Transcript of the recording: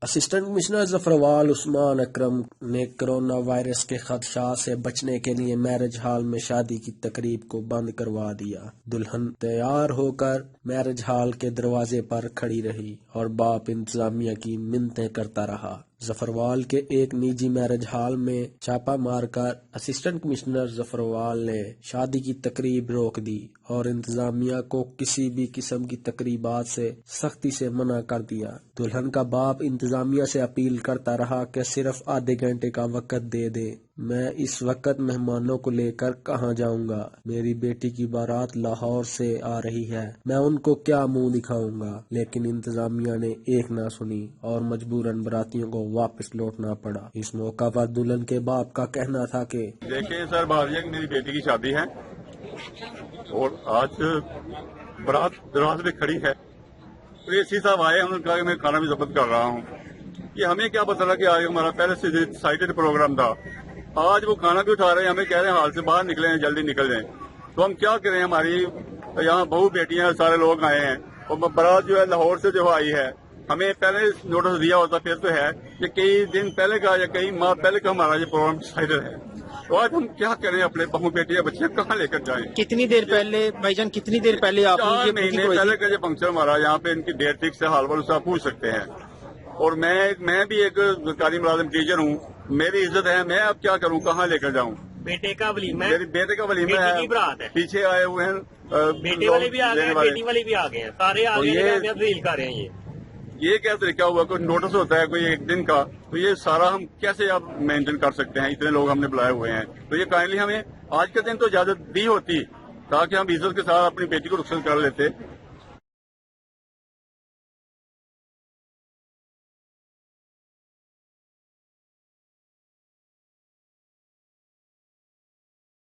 Assistant commissioner Zafarwal عثمان اکرم نے corona virus کے خدشات سے بچنے کے لیے میرج ہال میں شادی کی تقریب کو بند کروا دیا۔ دلہن تیار ہو کر میرج ہال کے دروازے پر کھڑی رہی اور باپ انتظامیہ کی منتیں کرتا رہا۔ ظفروال کے ایک نجی میرج ہال میں چھاپہ مار کر اسسٹنٹ کمشنر ظفروال نے شادی کی تقریب روک دی اور انتظامیہ کو کسی بھی قسم کی تقریبات سے سختی سے منع کر دیا۔ دلہن کا باپ انتظامیہ سے اپیل کرتا رہا کہ صرف آدھے گھنٹے کا وقت دے دیں، میں اس وقت مہمانوں کو لے کر کہاں جاؤں گا؟ میری بیٹی کی بارات لاہور سے آ رہی ہے، میں ان کو کیا منہ دکھاؤں گا؟ لیکن انتظامیہ نے ایک نہ سنی اور مجبوراً براتیوں کو واپس لوٹنا پڑا۔ اس موقع پر دلہن کے باپ کا کہنا تھا کہ دیکھیں سر، بھائی میری بیٹی کی شادی ہے اور آج برات دروازے پہ کھڑی ہے، تو یہ سی صاحب آئے، انہوں نے کہا کہ میں کھانا بھی ضبط کر رہا ہوں۔ یہ ہمیں کیا پتا کہ آج ہمارا پہلے سے ڈسائیڈڈ پروگرام تھا، آج وہ کھانا بھی اٹھا رہے ہیں، ہمیں کہہ رہے ہیں ہال سے باہر نکلیں، جلدی نکل جائیں۔ تو ہم کیا کریں؟ ہماری یہاں بہو بیٹیاں سارے لوگ آئے ہیں اور برات جو ہے لاہور سے جو آئی ہے، ہمیں پہلے نوٹس دیا ہوتا پھر تو ہے کہ کئی دن پہلے کا یا کئی ماہ پہلے کا ہمارا یہ پروگرام ڈسائیڈڈ ہے۔ تو آج ہم کیا کریں؟ اپنے بہو بیٹیاں بچیاں کہاں لے کر جائیں؟ کتنی دیر پہلے بھائی جان، کتنی دیر پہلے آپ نے 4 مہینے پہلے کا یہ فنکشن ہمارا یہاں پہ، ان کی ڈیٹ فکس ہے، حال والوں سے آپ پوچھ سکتے ہیں۔ اور میں بھی ایک سرکاری ملازم ٹیچر ہوں، میری عزت ہے، میں اب کیا کروں؟ کہاں لے کر جاؤں؟ بیٹے کا ولیمہ ہے، میری بیٹے کا ولیمہ بیٹی کی برات ہے، پیچھے آئے ہوئے ہیں بیٹے والے بھی آ گئے ہیں، بیٹی والے بھی آ گئے ہیں، سارے آ گئے ہیں، ریل کر رہے ہیں۔ یہ کیا طریقہ ہوا؟ کوئی نوٹس ہوتا ہے کوئی ایک دن کا، تو یہ سارا ہم کیسے اب مینٹین کر سکتے ہیں؟ اتنے لوگ ہم نے بلائے ہوئے ہیں، تو یہ کائنڈلی ہمیں آج کے دن تو اجازت دی ہوتی تاکہ ہم عزت کے ساتھ اپنی بیٹی کو رخصت کر لیتے۔